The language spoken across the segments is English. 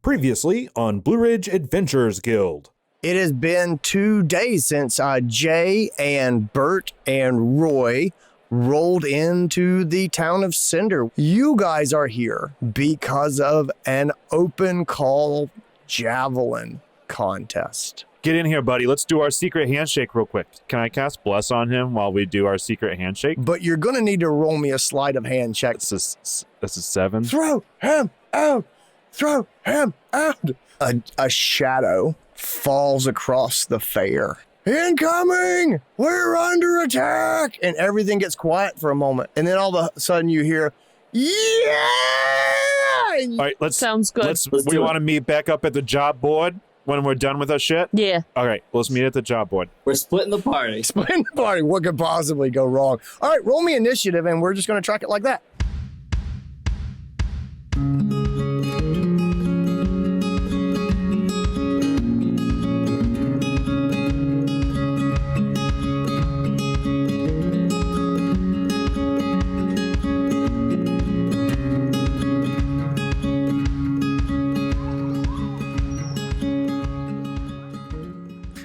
Previously on Blue Ridge Adventurer'S Guild. It has been 2 days since Jay and Bert and Roy rolled into the town of Cinder. You guys are here because of an open call javelin contest. Get in here, buddy. Let's do our secret handshake real quick. Can I cast Bless on him while we do our secret handshake? But you're going to need to roll me a sleight of hand check. That's a 7. Throw him out! Throw him out! A shadow falls across the fair. Incoming! We're under attack! And everything gets quiet for a moment. And then all of a sudden you hear, yeah! All right, Sounds good. We want to meet back up at the job board when we're done with our shit? Yeah. All right, let's meet at the job board. We're splitting the party. Splitting the party. What could possibly go wrong? All right, roll me initiative and we're just going to track it like that.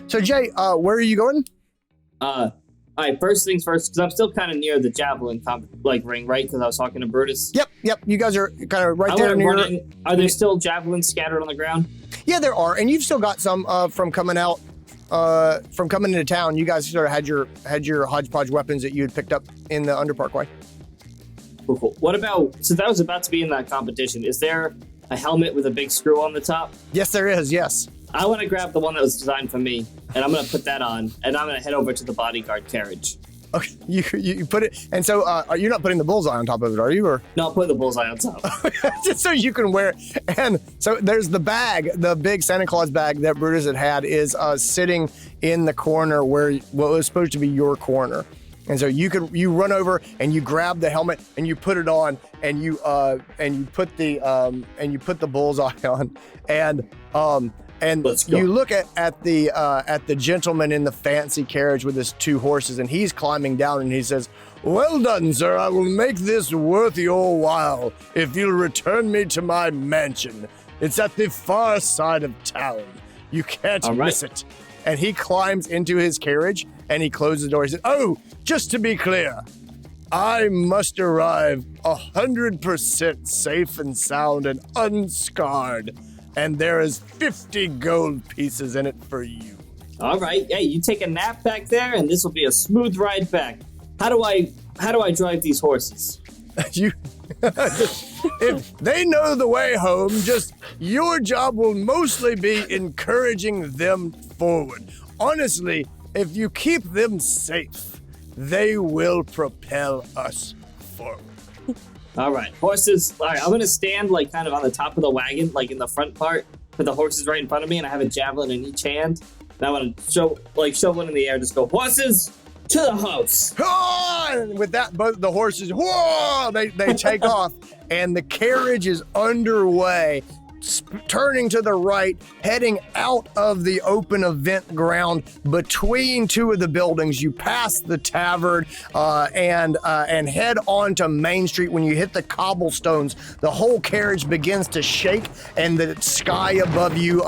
So Jay, where are you going? All right, first things first, because I'm still kind of near the javelin ring, right? Because I was talking to Brutus. Yep. You guys are kind of right there near. Are there still javelins scattered on the ground? Yeah, there are, and you've still got some from coming out, from coming into town. You guys sort of had your hodgepodge weapons that you had picked up in the Underparkway. Cool. What about, since I was about to be in that competition, is there a helmet with a big screw on the top? Yes, there is. Yes. I want to grab the one that was designed for me, and I'm going to put that on, and I'm going to head over to the bodyguard carriage. Okay, you put it, and so you're not putting the bullseye on top of it, are you? Or No, I'll put the bullseye on top. just so you can wear it. And so there's the bag, the big Santa Claus bag that Brutus had is sitting in the corner where what was supposed to be your corner. And so you run over and you grab the helmet and you put it on and you put the bullseye on and you look at the gentleman in the fancy carriage with his 2 horses, and he's climbing down, and he says, "Well done, sir. I will make this worth your while if you'll return me to my mansion. It's at the far side of town. You can't miss it." And he climbs into his carriage, and he closes the door. He says, "Oh, just to be clear, I must arrive 100% safe and sound and unscarred. And there is 50 gold pieces in it for you." All right. Hey, you take a nap back there, and this will be a smooth ride back. How do I drive these horses? If they know the way home, just your job will mostly be encouraging them forward. Honestly, if you keep them safe, they will propel us forward. All right, horses. All right, I'm going to stand kind of on the top of the wagon, in the front part, with the horses right in front of me, and I have a javelin in each hand. And I want to show one in the air, just go, "Horses, to the house!" And with that, both the horses, they take off, and the carriage is underway, turning to the right, heading out of the open event ground between 2 of the buildings. You pass the tavern and head on to Main Street. When you hit the cobblestones, the whole carriage begins to shake, and the sky above you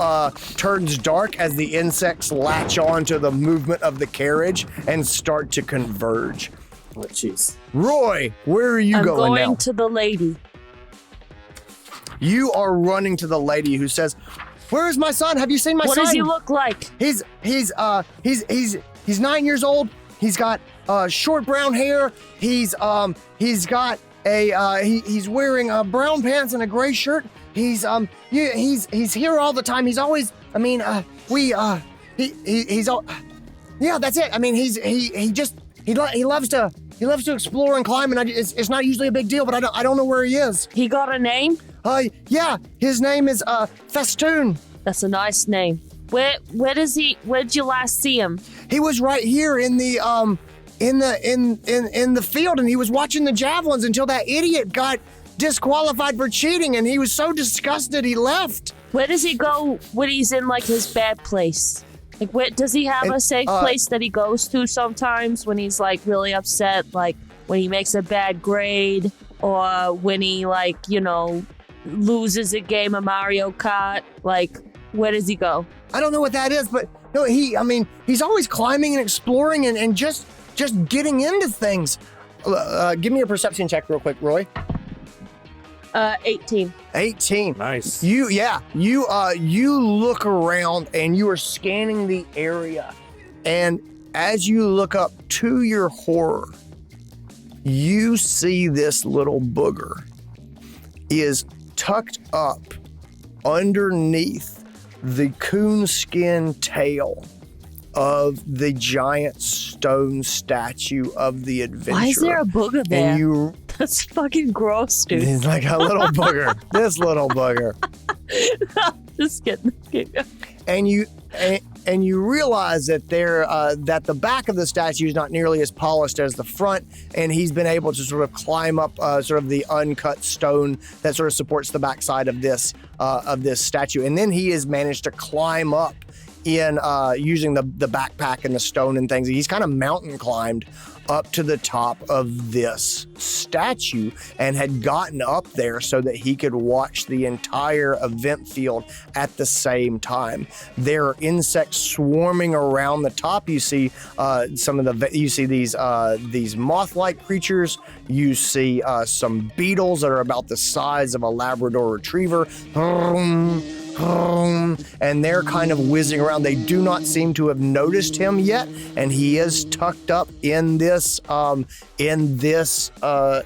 turns dark as the insects latch on to the movement of the carriage and start to converge. Oh, jeez. Roy, where are you I'm going now? going to the lady. You are running to the lady who says, "Where is my son? Have you seen my son? What does he look like?" He's 9 years old. He's got short brown hair. He's wearing brown pants and a gray shirt. He's here all the time. He's always, he's all, yeah, that's it. I mean, he loves to explore and climb, and it's not usually a big deal, but I don't know where he is. He got a name? Yeah, his name is Festoon. That's a nice name. Where'd you last see him? He was right here in the field, and he was watching the javelins until that idiot got disqualified for cheating, and he was so disgusted he left. Where does he go when he's in his bad place? Where does he have a safe place that he goes to sometimes when he's really upset, when he makes a bad grade, or when he loses a game of Mario Kart? Like, where does he go? I don't know what that is, but no, he's always climbing and exploring and just getting into things. Give me a perception check real quick, Roy. 18. 18. Nice. You look around and you are scanning the area, and as you look up, to your horror, you see this little booger is tucked up underneath the coonskin tail of the giant stone statue of the adventurer. Why is there a booger there? And you, That's fucking gross, dude. it's like a little booger. This little booger. Just kidding. And you realize that that the back of the statue is not nearly as polished as the front, and he's been able to sort of climb up sort of the uncut stone that sort of supports the backside of this statue, and then he has managed to climb up in using the backpack and the stone and things. He's kind of mountain climbed up to the top of this statue and had gotten up there so that he could watch the entire event field at the same time. There are insects swarming around the top. You see these moth-like creatures. You see some beetles that are about the size of a Labrador Retriever. And they're kind of whizzing around. They do not seem to have noticed him yet, and he is tucked up in this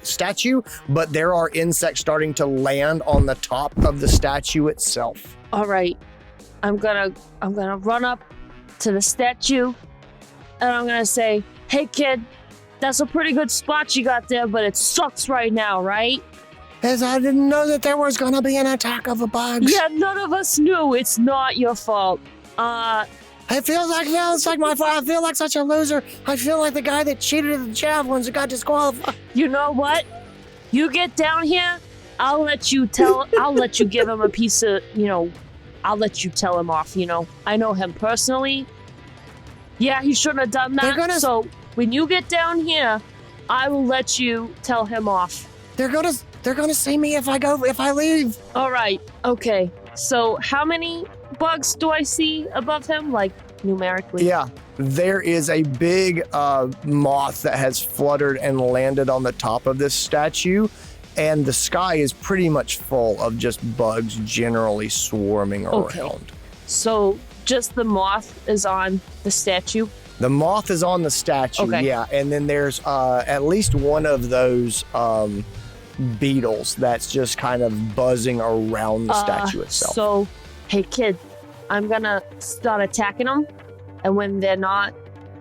statue, but there are insects starting to land on the top of the statue itself. All right, I'm gonna run up to the statue, and I'm gonna say, "Hey, kid, that's a pretty good spot you got there, but it sucks right now, right?" As I didn't know that there was going to be an attack of the bugs. Yeah, none of us knew. It's not your fault. It feels like my fault. I feel like such a loser. I feel like the guy that cheated at the javelins and got disqualified. You know what? You get down here, I'll let you give him a piece of, I'll let you tell him off, I know him personally. Yeah, he shouldn't have done that. So when you get down here, I will let you tell him off. They're gonna see me if I leave. All right. Okay. So how many bugs do I see above him, like numerically? Yeah, there is a big moth that has fluttered and landed on the top of this statue, and the sky is pretty much full of just bugs generally swarming around. So just the moth is on the statue? The moth is on the statue, okay. Yeah, and then there's at least one of those beetles that's just kind of buzzing around the statue itself. So, hey kid, I'm gonna start attacking them, and when they're not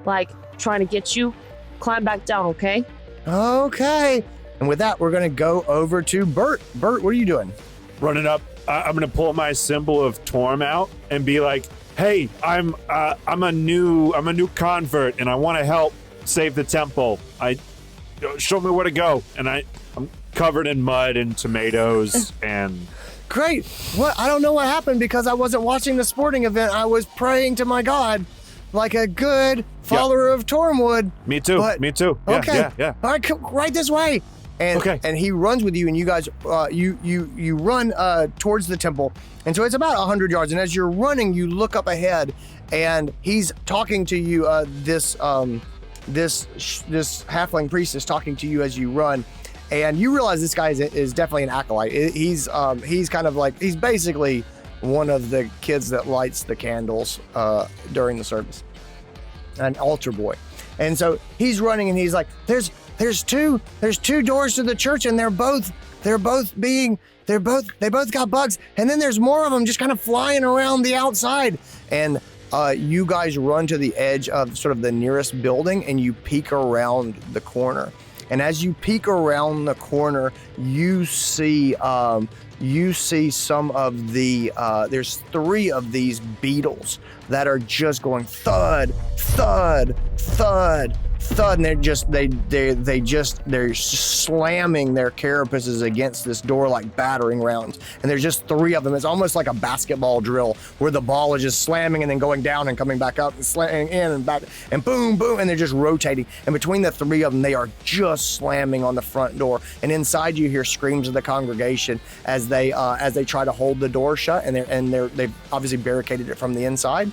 like trying to get you, climb back down, okay? Okay. And with that, we're gonna go over to Bert. Bert, what are you doing? Running up, I'm gonna pull my symbol of Torm out and be like, "Hey, I'm a new convert, and I want to help save the temple. Show me where to go." And I'm covered in mud and tomatoes and... Great. What? I don't know what happened because I wasn't watching the sporting event. I was praying to my God like a good follower of Tormwood. Me too. Me too. Yeah, okay. Yeah. All right, right this way. And he runs with you, and you guys, you run towards the temple. And so it's about 100 yards. And as you're running, you look up ahead, and he's talking to you. This halfling priest is talking to you as you run. And you realize this guy is definitely an acolyte. He's kind of like, he's basically one of the kids that lights the candles during the service, an altar boy. And so he's running, and he's like, there's two doors to the church, and they both got bugs, and then there's more of them just kind of flying around the outside. And you guys run to the edge of sort of the nearest building, and you peek around the corner. And as you peek around the corner, you see some of the, there's 3 of these beetles that are just going thud, thud, thud, thud, and they're slamming their carapaces against this door like battering rounds. And there's just 3 of them. It's almost like a basketball drill where the ball is just slamming and then going down and coming back up and slamming in and back and boom, boom, and they're just rotating. And between the 3 of them, they are just slamming on the front door. And inside you hear screams of the congregation as they try to hold the door shut, and they've obviously barricaded it from the inside.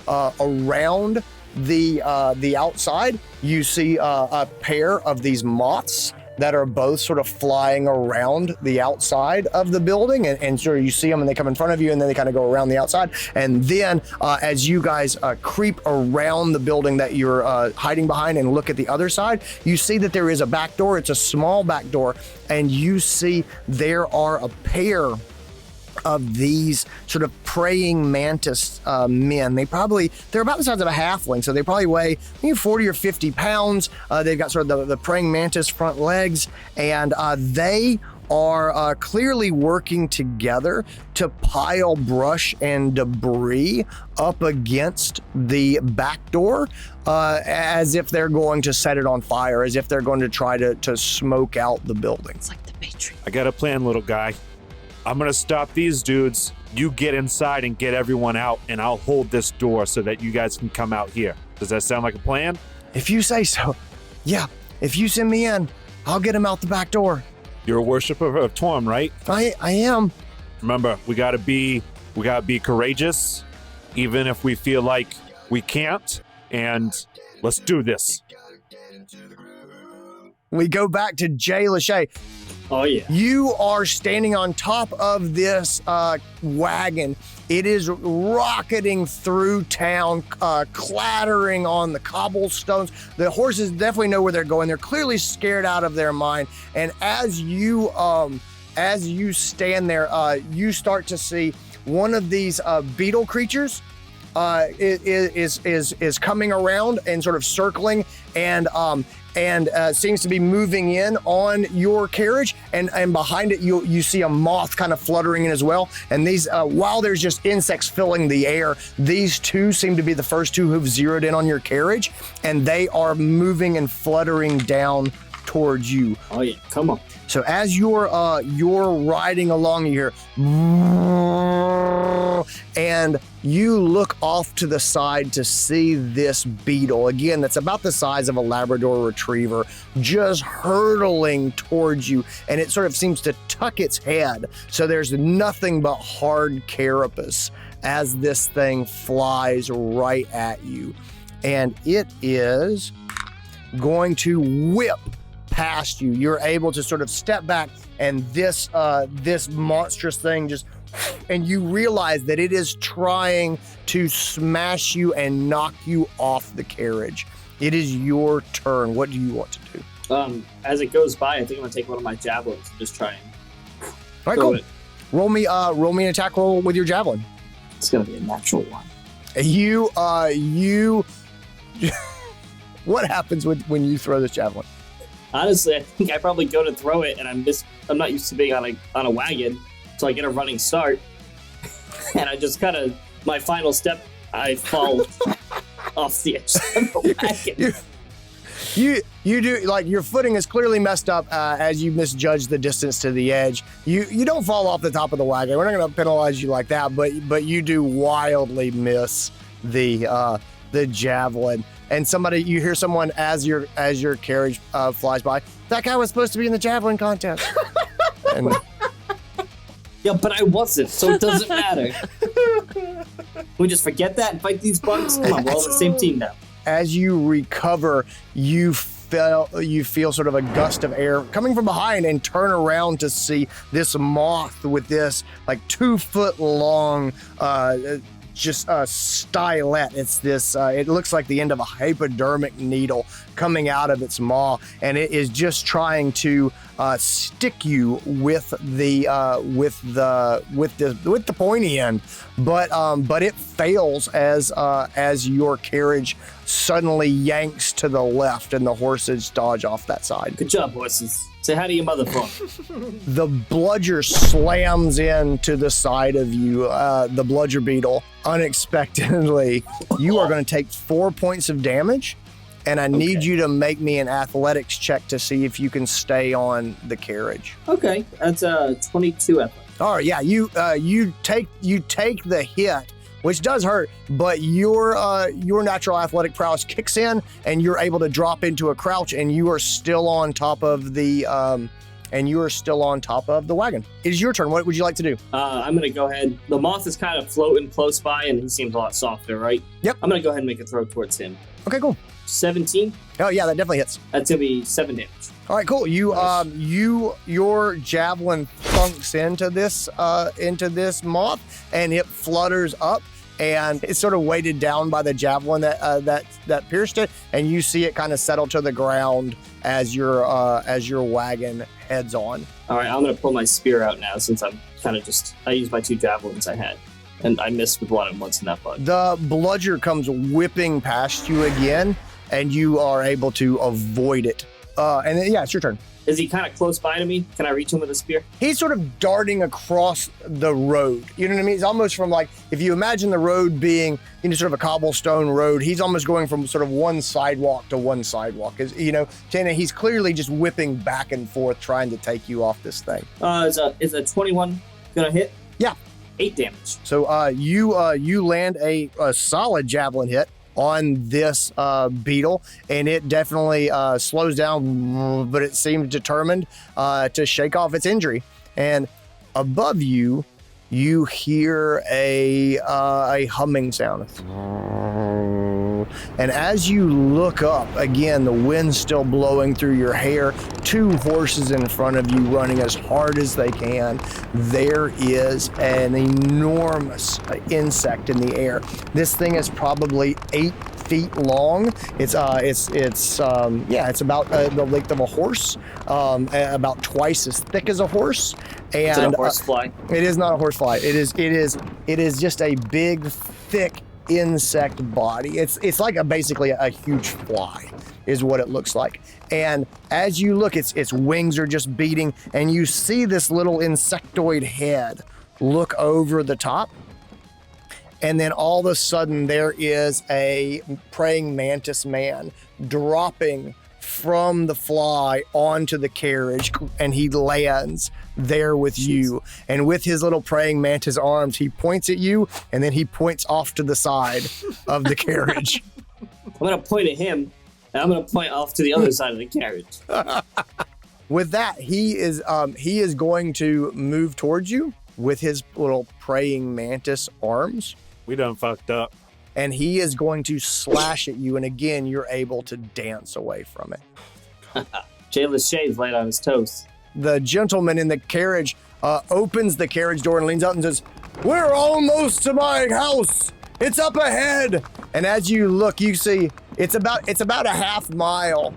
Around the outside, you see a pair of these moths that are both sort of flying around the outside of the building, and sort of you see them and they come in front of you and then they kind of go around the outside. And then as you guys creep around the building that you're hiding behind and look at the other side, you see that there is a back door. It's a small back door, and you see there are a pair of these sort of praying mantis men. They're about the size of a halfling, so they probably weigh maybe 40 or 50 pounds. They've got sort of the praying mantis front legs, and they are clearly working together to pile brush and debris up against the back door, as if they're going to set it on fire, as if they're going to try to smoke out the building. It's like the Patriot. I got a plan, little guy. I'm gonna stop these dudes. You get inside and get everyone out, and I'll hold this door so that you guys can come out here. Does that sound like a plan? If you say so. Yeah, if you send me in, I'll get him out the back door. You're a worshiper of Torm, right? I am. Remember, we gotta be courageous, even if we feel like we can't. And let's do this. We go back to Jay Lashay. Oh, yeah. You are standing on top of this wagon. It is rocketing through town, clattering on the cobblestones. The horses definitely know where they're going. They're clearly scared out of their mind. And as you stand there, you start to see one of these beetle creatures is coming around and sort of circling and seems to be moving in on your carriage, and behind it you see a moth kind of fluttering in as well. And these while there's just insects filling the air, these two seem to be the first two who've zeroed in on your carriage, and they are moving and fluttering down towards you. Oh yeah, come on. So as you're riding along, you hear, and you look off to the side to see this beetle, again, that's about the size of a Labrador Retriever, just hurtling towards you, and it sort of seems to tuck its head, so there's nothing but hard carapace as this thing flies right at you. And it is going to whip past you. You're able to sort of step back, and this monstrous thing just, and you realize that it is trying to smash you and knock you off the carriage. It is your turn. What do you want to do? As it goes by, I think I'm gonna take one of my javelins and just try and all right, throw cool. it. Roll me an attack roll with your javelin. It's gonna be a natural one. You what happens when you throw this javelin? Honestly, I think I probably go to throw it, and I'm not used to being on a wagon, so I get a running start, and I just kind of, my final step, I fall off the edge of the wagon. You do, like, your footing is clearly messed up as you misjudge the distance to the edge. You don't fall off the top of the wagon. We're not going to penalize you like that, but you do wildly miss the javelin. And you hear someone as your carriage flies by, that guy was supposed to be in the javelin contest. And, Yeah, but I wasn't, so it doesn't matter. We just forget that and fight these bugs? Come on, we're all on the same team now. as you recover, you feel sort of a gust of air coming from behind and turn around to see this moth with this like 2 foot long just a stylet. It's this it looks like the end of a hypodermic needle coming out of its maw, and it is just trying to stick you with the pointy end, but it fails as your carriage suddenly yanks to the left and the horses dodge off that side. Good job, horses. Say hi to your mother for me. The bludger slams into the side of you, the bludger beetle, unexpectedly. You are going to take 4 points of damage, and I need Okay. you to make me an athletics check to see if you can stay on the carriage. Okay, that's 22 effort. All right, yeah, you take the hit, which does hurt, but your natural athletic prowess kicks in, and you're able to drop into a crouch, and you are still on top of the wagon. It is your turn. What would you like to do? I'm gonna go ahead. The moth is kind of floating close by, and he seems a lot softer, right? Yep. I'm gonna go ahead and make a throw towards him. Okay, cool. 17. Oh yeah, that definitely hits. That's gonna be 7 damage. All right, cool. Nice. Your javelin thunks into this moth, and it flutters up, and it's sort of weighted down by the javelin that pierced it, and you see it kind of settle to the ground as your wagon heads on. All right, I'm gonna pull my spear out now since I'm kind of I used my 2 javelins I had, and I missed with one at once in that bug. The bludger comes whipping past you again, and you are able to avoid it. And then, yeah, it's your turn. Is he kind of close by to me? Can I reach him with a spear? He's sort of darting across the road. You know what I mean? It's almost from like, if you imagine the road being, sort of a cobblestone road, he's almost going from sort of one sidewalk to one sidewalk. Tana, he's clearly just whipping back and forth trying to take you off this thing. Is a 21 gonna hit? Yeah. 8 damage. So you land a solid javelin hit on this beetle, and it definitely slows down, but it seems determined to shake off its injury. And above you, you hear a humming sound. And as you look up, again, the wind's still blowing through your hair, 2 horses in front of you running as hard as they can. There is an enormous insect in the air. This thing is probably 8 feet long. It's about the length of a horse, about twice as thick as a horse. And Is it a horsefly? it is not a horsefly. It is just a big, thick insect body. It's like basically a huge fly is what it looks like. And as you look, its wings are just beating, and you see this little insectoid head look over the top. And then all of a sudden there is a praying mantis man dropping from the fly onto the carriage, and he lands there with you. And with his little praying mantis arms, he points at you, and then he points off to the side of the carriage. I'm gonna point at him, and I'm gonna point off to the other side of the carriage. With that, he is going to move towards you with his little praying mantis arms, We done fucked up. and he is going to slash at you. And again, you're able to dance away from it. Jay Lashay's laid on his toes. The gentleman in the carriage opens the carriage door and leans out and says, "We're almost to my house. It's up ahead." And as you look, you see it's about a half mile.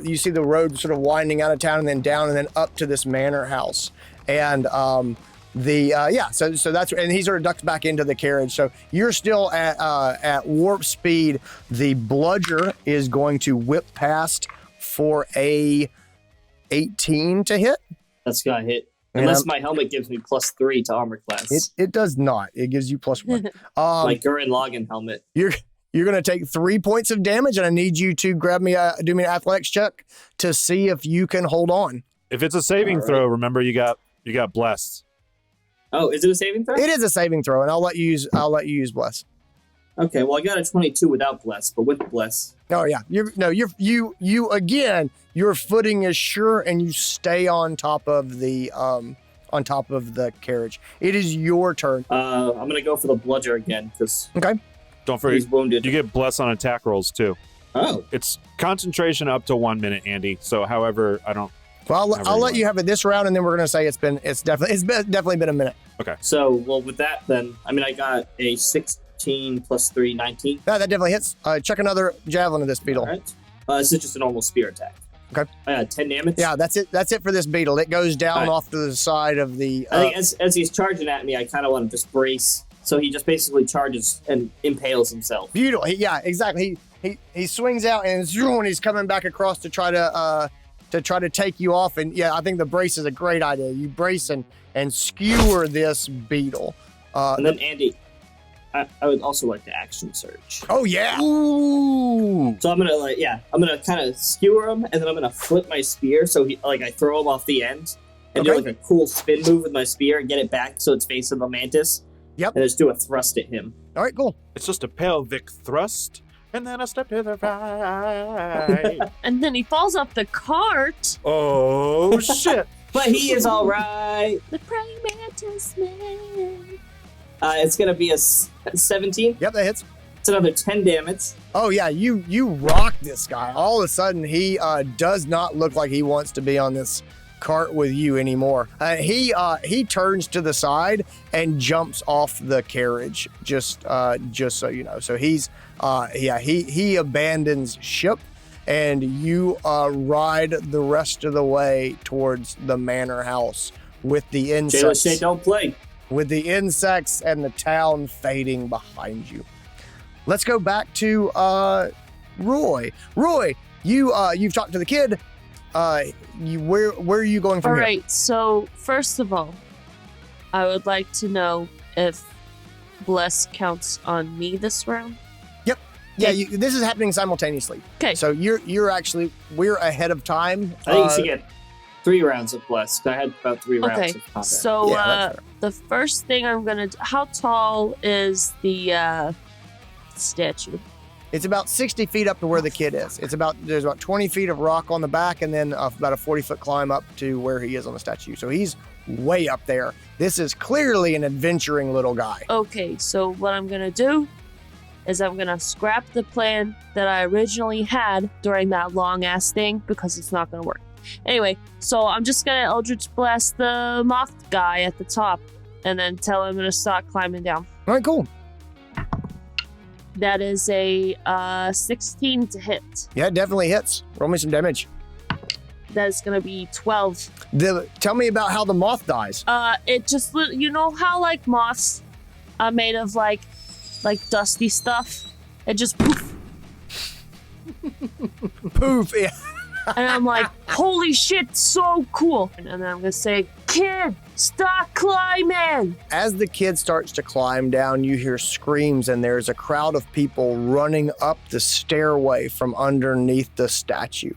You see the road sort of winding out of town and then down and then up to this manor house. And so that's, and he sort of ducks back into the carriage. So you're still at warp speed. The bludger is going to whip past for a 18 to hit. That's gonna hit. And Unless my helmet gives me +3 to armor class. It does not. It gives you +1. Like Gurren Lagann helmet. You're going to take 3 points of damage, and I need you to do me an athletics check to see if you can hold on. If it's a saving All right. throw, remember you got blessed. Oh, is it a saving throw? It is a saving throw, and I'll let you use bless. Okay, well I got a 22 without bless, but with bless. Oh yeah, you again. Your footing is sure, and you stay on top of the carriage. It is your turn. I'm gonna go for the bludger again because Okay. Don't forget, he's wounded. you get bless on attack rolls too. Oh, It's concentration up to 1 minute, Andy. So, however, I don't. Well, However I'll you let want. you have it this round, and then we're gonna say it's definitely been a minute. so well with that then, I mean I got a 16 + 3, 19. That definitely hits. Check another javelin of this beetle. All right. This is just a normal spear attack. Okay. 10 damage. Yeah, that's it. That's it for this beetle. It goes down All right. off to the side of the. I think as he's charging at me, I kind of want to just brace. So he just basically charges and impales himself. Beautiful. Yeah, exactly. He swings out and he's coming back across to try to take you off. And yeah, I think the brace is a great idea. You brace and skewer this beetle. And then Andy, I would also like to action search. Oh yeah. Ooh. So I'm gonna kind of skewer him, and then I'm gonna flip my spear so I throw him off the end and do like a cool spin move with my spear and get it back so it's facing the mantis. Yep. And just do a thrust at him. All right, cool. It's just a pelvic thrust, and then a step to the right. And then he falls off the cart. Oh, shit. But he is all right. The praying mantis man. It's gonna be a 17. Yep, that hits. It's another 10 damage. Oh yeah, you rock this guy. All of a sudden, he does not look like he wants to be on this cart with you anymore. He turns to the side and jumps off the carriage. Just so you know. So he abandons ship, and you ride the rest of the way towards the manor house with the insects. Lashay, don't play. With the insects and the town fading behind you. Let's go back to Roy. Roy, you've talked to the kid. Where are you going from All here? right, so first of all, I would like to know if Bless counts on me this round. Yeah, this is happening simultaneously. Okay. So we're ahead of time. I think you should get 3 rounds of bless. I had about 3 rounds Okay, of combat. so Yeah, that's fair. the first thing I'm gonna do, how tall is the statue? It's about 60 feet up to where the kid is. There's about 20 feet of rock on the back, and then about a 40-foot climb up to where he is on the statue. So he's way up there. This is clearly an adventuring little guy. Okay, so what I'm gonna do is I'm gonna scrap the plan that I originally had during that long ass thing because it's not gonna work. Anyway, so I'm just gonna Eldritch Blast the moth guy at the top and then tell him to start climbing down. All right, cool. That is a 16 to hit. Yeah, it definitely hits. Roll me some damage. That is gonna be 12. Tell me about how the moth dies. It just, you know how like moths are made of like dusty stuff? It just poof. Poof. Yeah. And I'm like, holy shit, so cool. And then I'm gonna say, kid, stop climbing. As the kid starts to climb down, you hear screams, and there's a crowd of people running up the stairway from underneath the statue.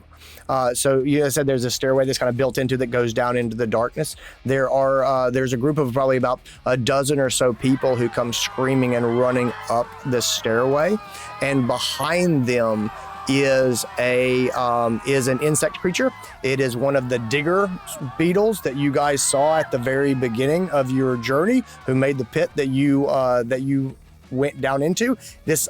So you said there's a stairway that's kind of built into that goes down into the darkness. There's a group of probably about a dozen or so people who come screaming and running up the stairway, and behind them is an insect creature. It is one of the digger beetles that you guys saw at the very beginning of your journey, who made the pit that you went down into. This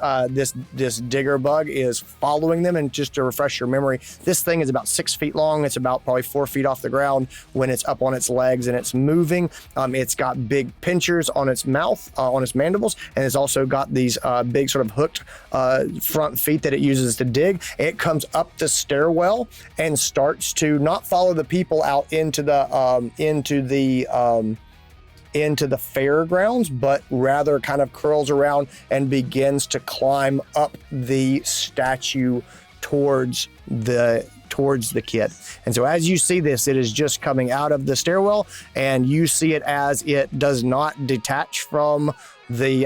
digger bug is following them, and just to refresh your memory, this thing is about 6 feet long. It's about probably 4 feet off the ground when it's up on its legs and it's moving. It's got big pinchers on its mouth, on its mandibles, and it's also got these big sort of hooked front feet that it uses to dig. It comes up the stairwell and starts to not follow the people out into the fairgrounds, but rather kind of curls around and begins to climb up the statue towards the kid. And so as you see this, it is just coming out of the stairwell, and you see it as it does not detach from the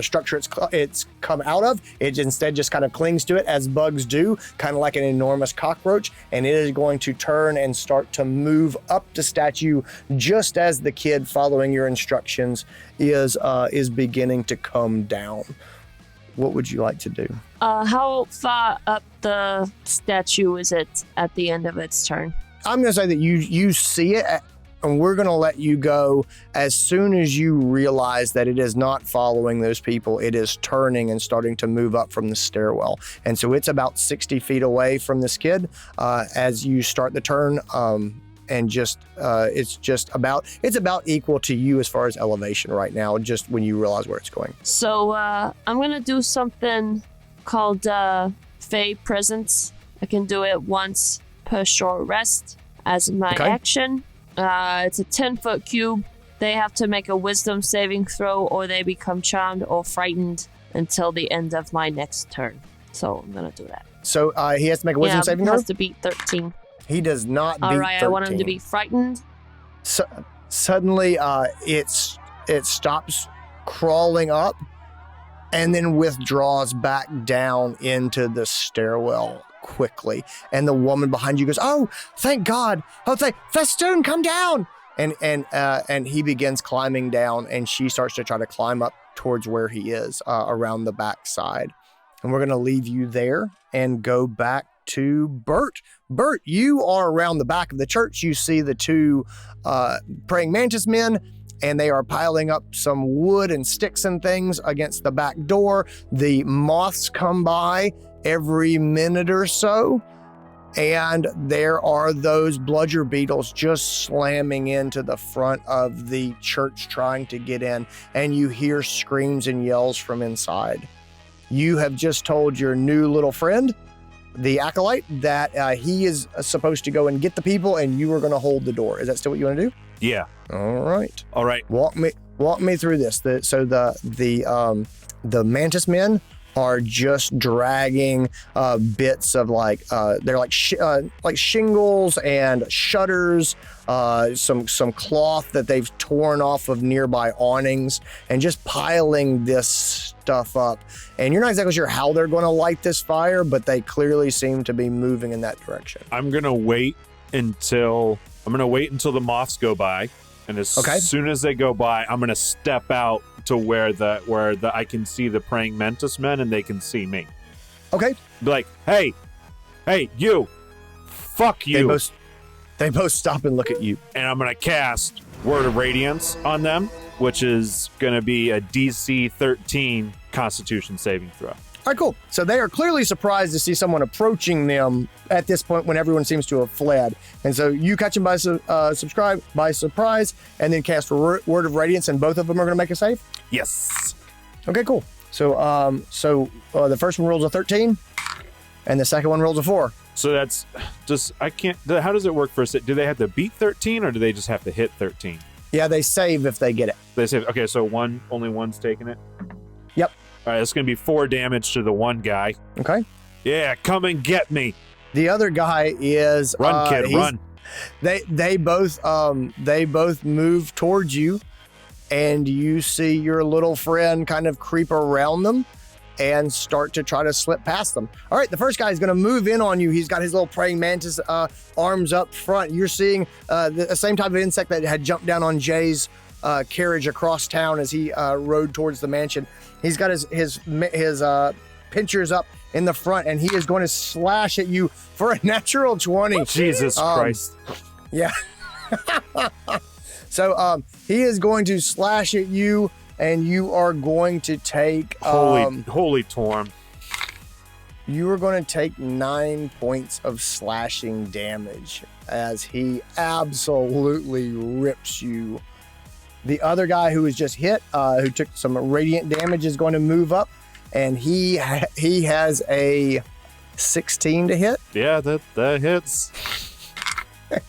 structure it's come out of. It instead just kind of clings to it, as bugs do, kind of like an enormous cockroach, and it is going to turn and start to move up the statue just as the kid, following your instructions, is beginning to come down. What would you like to do? How far up the statue is it at the end of its turn? I'm going to say that you see it, and we're going to let you go as soon as you realize that it is not following those people. It is turning and starting to move up from the stairwell. And so it's about 60 feet away from this kid as you start the turn. And it's about equal to you as far as elevation right now, just when you realize where it's going. So I'm going to do something called Fey Presence. I can do it once per short rest as my action. It's a 10-foot cube. They have to make a wisdom saving throw, or they become charmed or frightened until the end of my next turn. So I'm going to do that. So he has to make a wisdom saving he throw? has to beat 13. He does not beat 13. All right, I want him to be frightened. So, suddenly, it stops crawling up, and then withdraws back down into the stairwell quickly. And the woman behind you goes, "Oh, thank God. Oh, Festoon, come down." And he begins climbing down, and she starts to try to climb up towards where he is around the backside. And we're going to leave you there and go back to Bert. Bert, you are around the back of the church. You see the two praying mantis men, and they are piling up some wood and sticks and things against the back door. The moths come by every minute or so, and there are those bludger beetles just slamming into the front of the church trying to get in, and you hear screams and yells from inside. You have just told your new little friend, the acolyte, that he is supposed to go and get the people, and you are going to hold the door. Is that still what you want to do? Yeah. All right. All right. Walk me through this. So the mantis men are just dragging bits of they're like shingles and shutters, some cloth that they've torn off of nearby awnings, and just piling this stuff up. And you're not exactly sure how they're going to light this fire, but they clearly seem to be moving in that direction. I'm gonna wait until the moths go by, and as soon as they go by, I'm gonna step out to where I can see the praying mantis men, and they can see me. Okay. Be like, hey, you, fuck you. They both stop and look at you. And I'm gonna cast Word of Radiance on them, which is gonna be a DC 13 Constitution saving throw. All right, cool. So they are clearly surprised to see someone approaching them at this point when everyone seems to have fled. And so you catch them by surprise, and then cast Word of Radiance, and both of them are going to make a save? Yes. Okay, cool. So the first one rolls a 13, and the second one rolls a 4. So that's just, how does it work for us? Do they have to beat 13, or do they just have to hit 13? Yeah, they save if they get it. They save. Okay, so only one's taking it? Yep. All right, it's going to be 4 damage to the one guy. Okay. Yeah, come and get me. The other guy is run, kid, run. They both move towards you, and you see your little friend kind of creep around them and start to try to slip past them. All right, the first guy is going to move in on you. He's got his little praying mantis arms up front. You're seeing the same type of insect that had jumped down on Jay's carriage across town as he rode towards the mansion. He's got his pinchers up in the front, and he is going to slash at you for a natural 20. Jesus Christ. Yeah. So he is going to slash at you, and you are going to take... Holy Torm. You are going to take 9 points of slashing damage as he absolutely rips you. The other guy who was just hit, who took some radiant damage, is going to move up, and he has a 16 to hit. Yeah, that hits.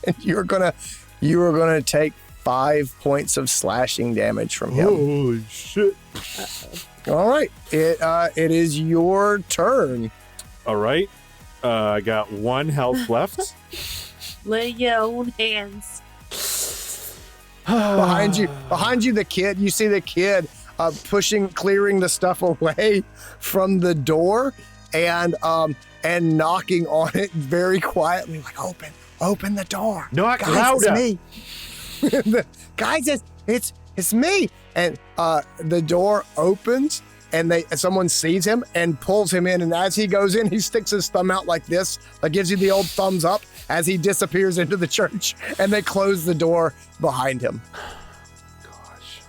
And you are gonna take 5 points of slashing damage from him. Holy shit! All right, it is your turn. All right, I got 1 health left. Lay your own hands. Behind you, the kid. You see the kid clearing the stuff away from the door, and knocking on it very quietly, like, open the door. Knock guys, louder. It's me. Guys, it's me. And the door opens, and someone sees him and pulls him in. And as he goes in, he sticks his thumb out like this, like gives you the old thumbs up as he disappears into the church. And they close the door behind him. Gosh,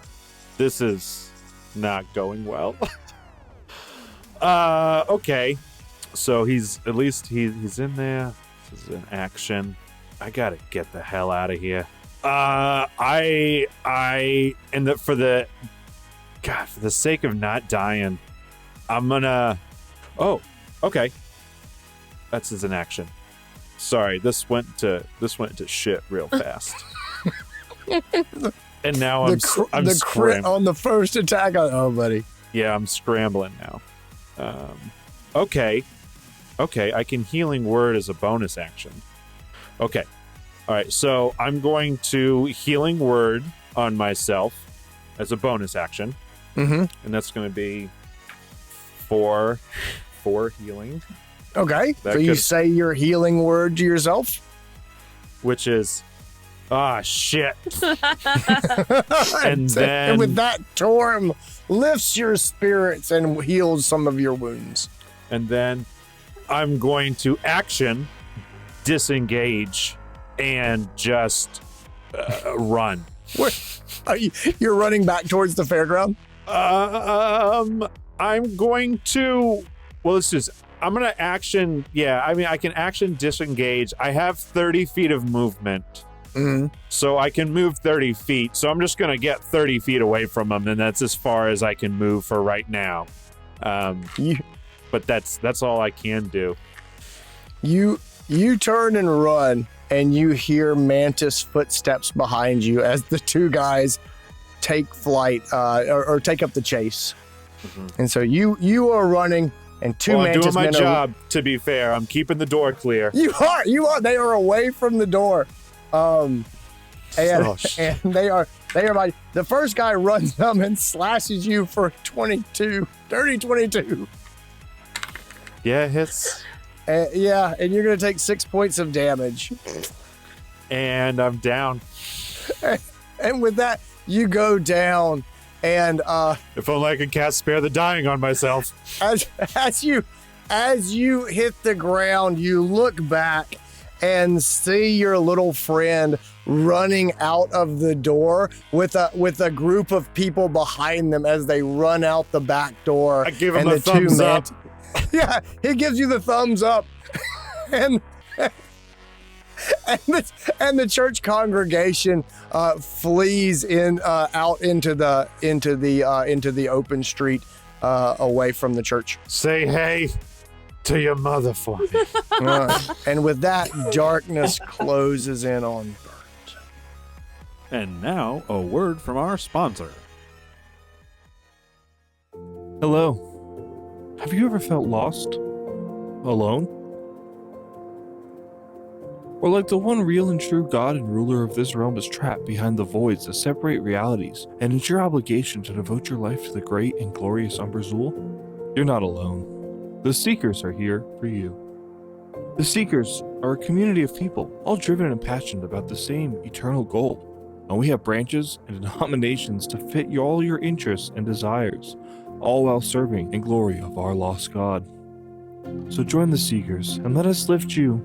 this is not going well. Okay, so he's in there. This is an action. I gotta get the hell out of here. For the sake of not dying, I'm gonna. Oh, okay. That's as an action. Sorry, this went to shit real fast. And now I'm the crit on the first attack. Oh, buddy. Yeah, I'm scrambling now. Okay, I can healing word as a bonus action. Okay. All right, so I'm going to healing word on myself as a bonus action. Mm-hmm. And that's going to be for healing, Okay. That So you could- say your healing word to yourself? which is, shit. and then- with that, Torm lifts your spirits and heals some of your wounds. And then I'm going to action, disengage, and just run. You're running back towards the fairground? I'm going to. Well, I'm going to action. Yeah, I mean, I can action disengage. I have 30 feet of movement. Mm-hmm. So I can move 30 feet. So I'm just going to get 30 feet away from them. And that's as far as I can move for right now. But that's all I can do. You turn and run, and you hear Mantis footsteps behind you as the two guys take flight or take up the chase. Mm-hmm. And so you are running, and two I'm Mantis doing my men job, to be fair. I'm keeping the door clear. You are. They are away from the door. And they are by the first guy runs up and slashes you for 22. Yeah, it hits. And you're going to take 6 points of damage. And I'm down. And with that, you go down. And If only I could cast Spare the Dying on myself. as you hit the ground, you look back and see your little friend running out of the door with a group of people behind them as they run out the back door. I give him and a thumbs up. Yeah, he gives you the thumbs up, and the church congregation flees out into the open street away from the church. Say hey to your mother for me. And with that, darkness closes in on Bert. And now, a word from our sponsor. Hello. Have you ever felt lost? Alone? Or like the one real and true God and ruler of this realm is trapped behind the voids that separate realities, and it's your obligation to devote your life to the great and glorious Umbrazool? You're not alone. The Seekers are here for you. The Seekers are a community of people, all driven and passionate about the same eternal goal. And we have branches and denominations to fit all your interests and desires, all while serving in glory of our lost God. So join the Seekers and let us lift you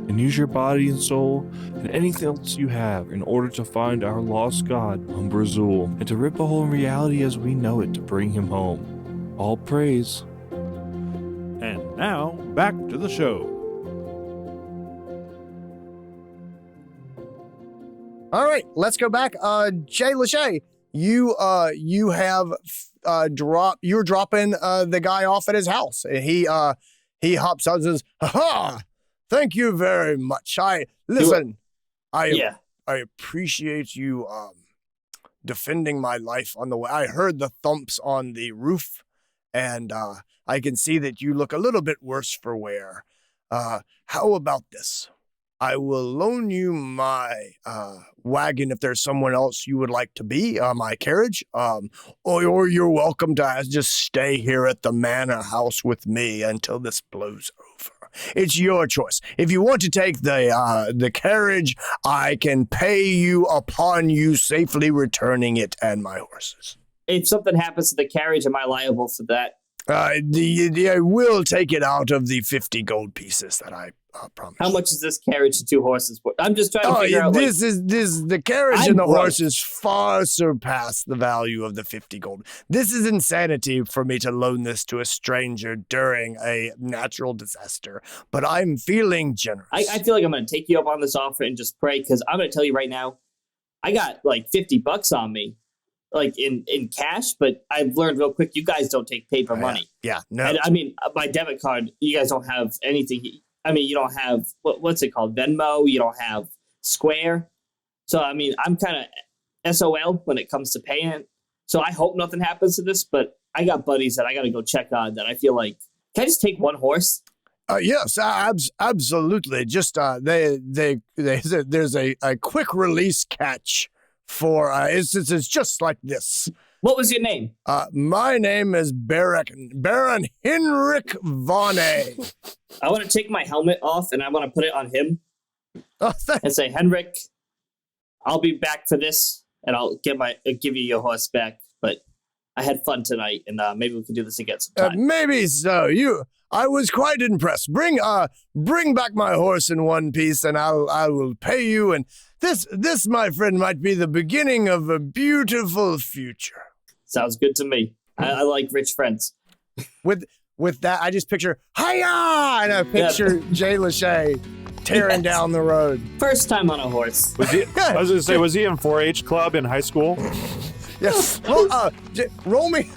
and use your body and soul and anything else you have in order to find our lost God, Umbrazool, and to rip a hole in reality as we know it to bring him home. All praise. And now, back to the show. All right, let's go back. Jay Lashay, you're dropping the guy off at his house. He hops out and says, "Ha! Thank you very much. I appreciate you defending my life on the way. I heard the thumps on the roof, and I can see that you look a little bit worse for wear. How about this? I will loan you my wagon if there's someone else you would like to be, my carriage, or you're welcome to just stay here at the manor house with me until this blows over. It's your choice. If you want to take the carriage, I can pay you upon you safely returning it and my horses. If something happens to the carriage, am I liable for that? I will take it out of the 50 gold pieces that I promised. How much is this carriage and 2 horses for? I'm just trying to figure out. The carriage I'm and the broke. horses far surpass the value of the 50 gold. This is insanity for me to loan this to a stranger during a natural disaster, but I'm feeling generous. I feel like I'm going to take you up on this offer and just pray, because I'm going to tell you right now, I got like $50 on me, like in cash, but I've learned real quick, you guys don't take paper money. Yeah, no. And I mean, my debit card, you guys don't have anything. I mean, you don't have, what's it called? Venmo. You don't have Square. So, I mean, I'm kind of SOL when it comes to paying. So I hope nothing happens to this, but I got buddies that I got to go check on that I feel like, can I just take one horse? Yes, absolutely. Just there's a quick release catch for it's just like this. What was your name? My name is Baron Henrik Vonne. I want to take my helmet off and I want to put it on him Oh, and say, Henrik, I'll be back for this and I'll give you your horse back. But I had fun tonight and maybe we can do this again sometime. Maybe so. I was quite impressed. Bring back my horse in one piece, and I will pay you. And this, my friend, might be the beginning of a beautiful future. Sounds good to me. I like rich friends. With that, I just picture hiya, and I picture Jay Lashay tearing down the road. First time on a horse. Was he? I was gonna say, was he in 4-H club in high school? Yes. Well, roll me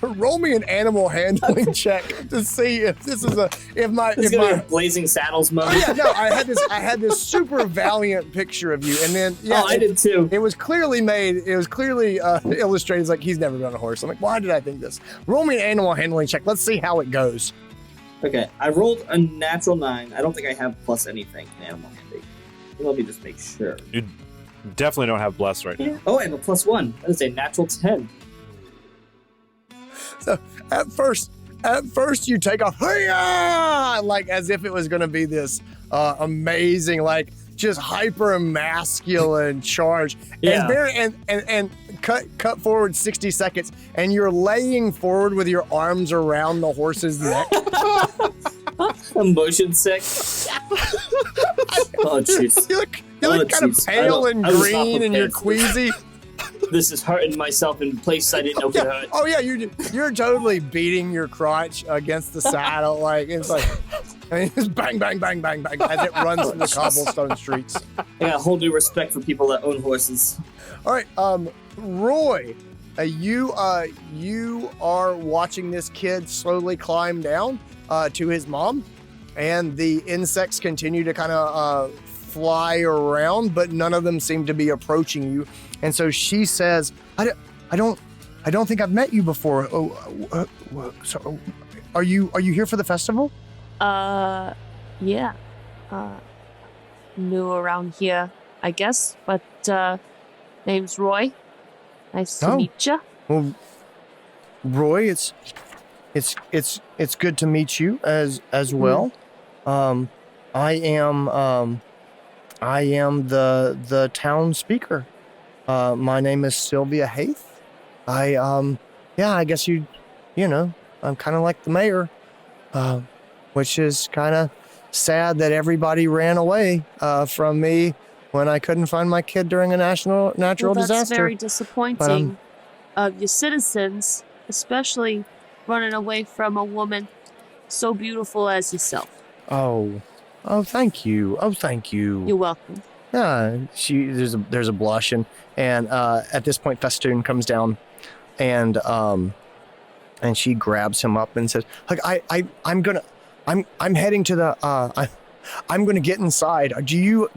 an animal handling check to see if this is It's gonna be Blazing Saddles mode. Oh, yeah, no, I had this super valiant picture of you, and then I did too. It was clearly illustrated as like he's never been on a horse. I'm like, why did I think this? Roll me an animal handling check. Let's see how it goes. Okay, I rolled a natural 9. I don't think I have plus anything in animal handling. Let me just make sure. You definitely don't have bless right now. Oh, I have a +1. That is a natural 10. So at first you take off, hiya, like as if it was going to be this amazing, like just hyper masculine charge. Yeah. And cut forward 60 seconds, and you're laying forward with your arms around the horse's neck. I'm motion sick. Oh, jeez. You look kind of pale and green, and you're queasy. This is hurting myself in places I didn't know could hurt. Oh yeah, you're totally beating your crotch against the saddle, like it's like, it's bang, bang, bang, bang, bang as it runs through the cobblestone streets. I got a whole new respect for people that own horses. All right, Roy, you are watching this kid slowly climb down to his mom, and the insects continue to kind of fly around, but none of them seem to be approaching you. And so she says, I don't think I've met you before. So are you here for the festival? Yeah. New around here, I guess, but name's Roy. Nice to meet you. Well, Roy, it's good to meet you as well. I am the town speaker. My name is Sylvia Haith. I guess you know, I'm kind of like the mayor, which is kind of sad that everybody ran away from me when I couldn't find my kid during a natural disaster. That's very disappointing of your citizens, especially running away from a woman so beautiful as yourself. Oh, thank you. Oh, thank you. You're welcome. Yeah, there's a blush, and at this point Festoon comes down, and she grabs him up and says, "Like I'm heading to the I'm gonna get inside. Do you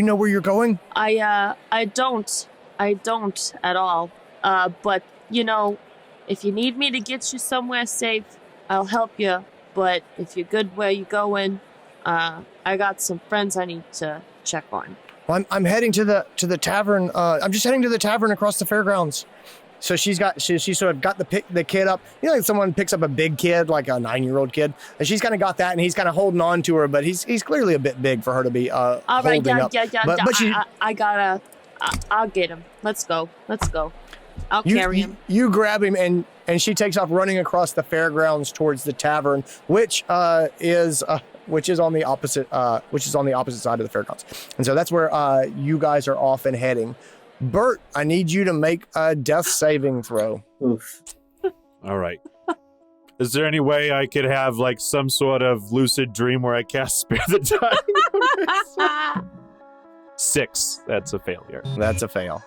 know where you're going?" I don't at all. But you know, if you need me to get you somewhere safe, I'll help you. But if you're good where you're going, I got some friends I need to check on. Well, I'm heading to the tavern. I'm just heading to the tavern across the fairgrounds. So she sort of got the kid up. You know, like someone picks up a big kid, like a 9-year-old kid, and she's kind of got that, and he's kind of holding on to her, but he's clearly a bit big for her to be all right, holding up. Yeah. I'll get him. Let's go. I'll carry him. You grab him, and she takes off running across the fairgrounds towards the tavern, which is on the opposite side of the fairgrounds. And so that's where you guys are off and heading. Bert, I need you to make a death saving throw. Oof. All right. Is there any way I could have like some sort of lucid dream where I cast Spare the Time? 6. That's a failure. That's a fail.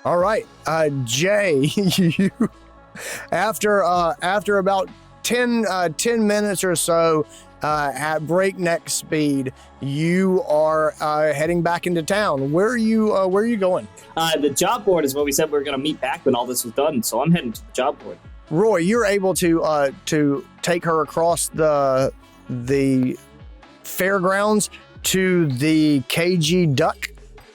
All right, Jay, you after about 10 minutes or so at breakneck speed, you are heading back into town. Where are you going? The job board is where we said we were going to meet back when all this was done. So I'm heading to the job board. Roy, you're able to take her across the fairgrounds to the KG Duck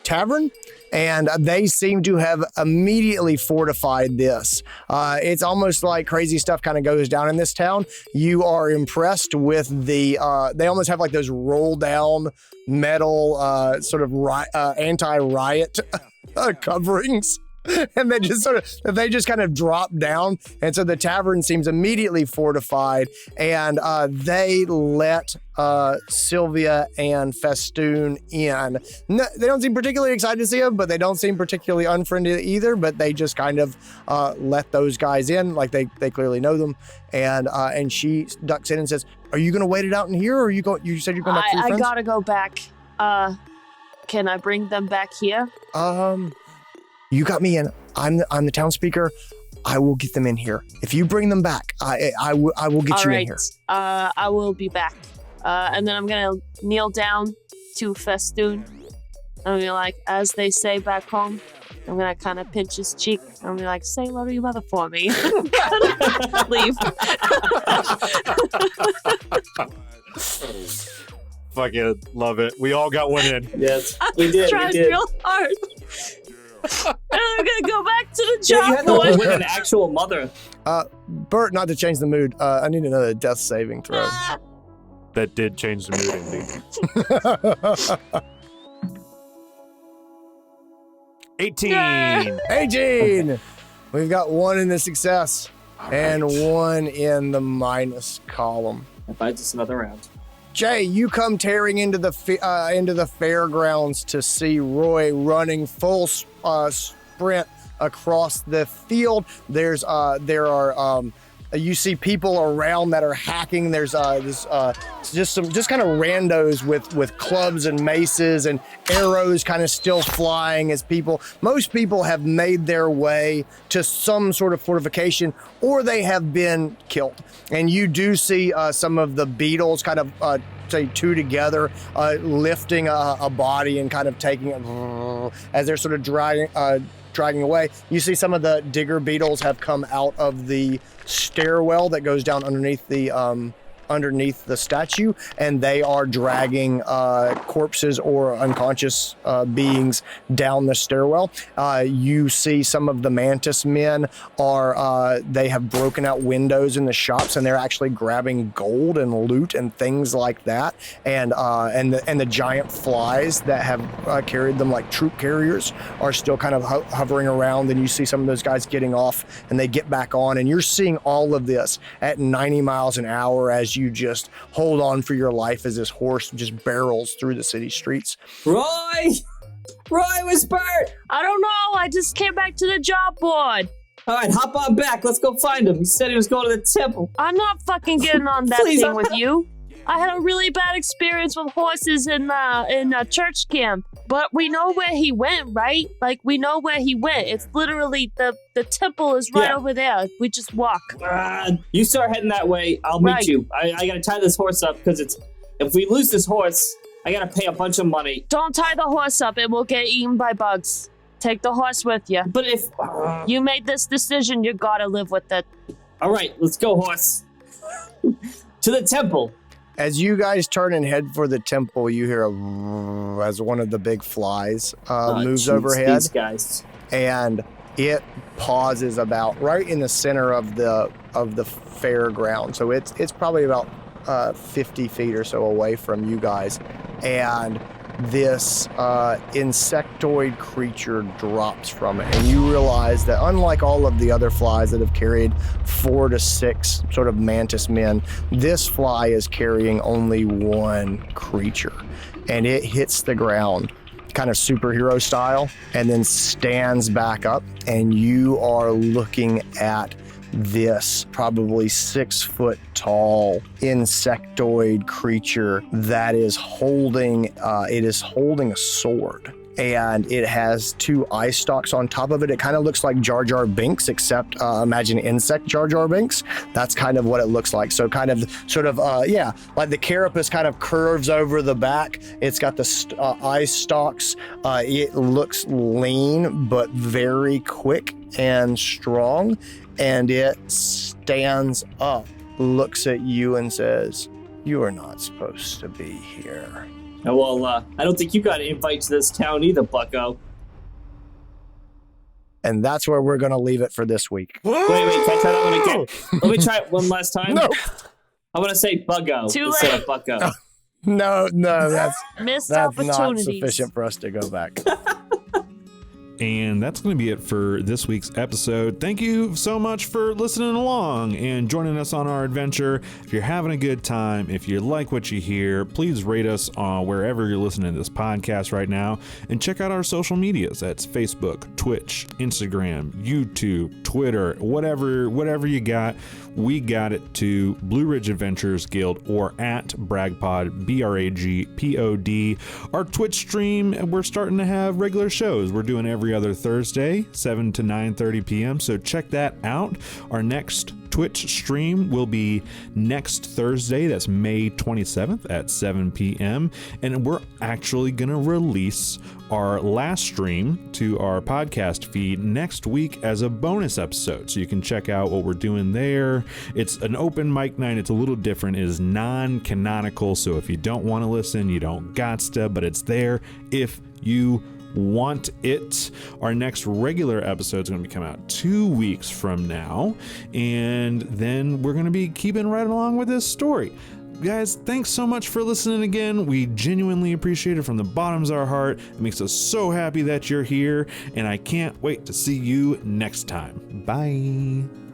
tavern, and they seem to have immediately fortified this. It's almost like crazy stuff kind of goes down in this town. You are impressed with they almost have like those roll down metal sort of anti-riot coverings. And they just kind of drop down. And so the tavern seems immediately fortified, and they let Sylvia and Festoon in. No, they don't seem particularly excited to see him, but they don't seem particularly unfriendly either, but they just kind of let those guys in, like they clearly know them. And she ducks in and says, "Are you going to wait it out in here, or you said you're going back to your friends?" I gotta go back. Can I bring them back here? You got me in. I'm the town speaker. I will get them in here. If you bring them back, I will get you in here. I will be back. And then I'm gonna kneel down to Festoon. I'm gonna like, as they say back home, I'm gonna kind of pinch his cheek. I'm gonna be like, say hello to your mother for me. Leave. Fucking love it. We all got one in. Yes, we did. Tried We did. real hard. And I'm gonna go back to the Yeah, job you had to board. live with an actual mother. Bert, not to change the mood, I need another death saving throw. That did change the mood indeed. 18. 18! We've got one in the success and one in the minus column. If I just another round. Jay, you come tearing into the fairgrounds to see Roy running full sprint across the field. There are you see people around that are hacking. There's just kind of randos with clubs and maces and arrows kind of still flying as most people have made their way to some sort of fortification, or they have been killed. And you do see some of the beetles kind of say two together, lifting a body and kind of taking it as they're sort of dragging away. You see some of the digger beetles have come out of the stairwell that goes down underneath the statue, and they are dragging corpses or unconscious beings down the stairwell. You see some of the mantis men they have broken out windows in the shops, and they're actually grabbing gold and loot and things like that. And the giant flies that have carried them like troop carriers are still kind of hovering around. And you see some of those guys getting off, and they get back on, and you're seeing all of this at 90 miles an hour as you just hold on for your life as this horse just barrels through the city streets. Roy, where's Bert? I don't know. I just came back to the job board. All right, hop on back. Let's go find him. He said he was going to the temple. I'm not fucking getting on that Please, thing with you. I had a really bad experience with horses in church camp. But we know where he went, right? Like, we know where he went. It's literally the temple is right over there. We just walk. You start heading that way. I'll meet you. I gotta tie this horse up because if we lose this horse, I gotta pay a bunch of money. Don't tie the horse up. It will get eaten by bugs. Take the horse with you. But if you made this decision, you gotta live with it. All right, let's go, horse. To the temple. As you guys turn and head for the temple, you hear as one of the big flies moves overhead. These guys. And it pauses about right in the center of the fairground. So it's probably about 50 feet or so away from you guys. And this insectoid creature drops from it. And you realize that unlike all of the other flies that have carried 4 to 6 sort of mantis men, this fly is carrying only one creature. And it hits the ground kind of superhero style and then stands back up. And you are looking at this probably 6 foot tall insectoid creature that is holding a sword, and it has 2 eye stalks on top of it. It kind of looks like Jar Jar Binks, except imagine insect Jar Jar Binks. That's kind of what it looks like. So kind of sort of like the carapace kind of curves over the back. It's got the eye stalks. It looks lean but very quick and strong. And it stands up, looks at you, and says, "You are not supposed to be here." Well, I don't think you got an invite to this town either, bucko. And that's where we're going to leave it for this week. Wait, can I try that one again? Let me try it one last time. No. I want to say buggo Too instead late. of bucko. No, that's Missed not opportunities. sufficient for us to go back. And that's going to be it for this week's episode. Thank you so much for listening along and joining us on our adventure. If you're having a good time, if you like what you hear, please rate us wherever you're listening to this podcast right now. And check out our social medias. That's Facebook, Twitch, Instagram, YouTube, Twitter, whatever you got. We got it to Blue Ridge Adventurers Guild or at BragPod, BRAGPOD. Our Twitch stream, we're starting to have regular shows. We're doing every other Thursday, 7 to 9:30 p.m. So check that out. Our next Twitch stream will be next Thursday. That's May 27th at 7 p.m. And we're actually going to release our last stream to our podcast feed next week as a bonus episode. So you can check out what we're doing there. It's an open mic night. It's a little different. It is non-canonical. So if you don't want to listen, you don't got to, but it's there if you want it. Our next regular episode is going to be coming out 2 weeks from now, and then we're going to be keeping right along with this story. Guys, thanks so much for listening again. We genuinely appreciate it from the bottoms of our heart. It makes us so happy that you're here, and I can't wait to see you next time. Bye.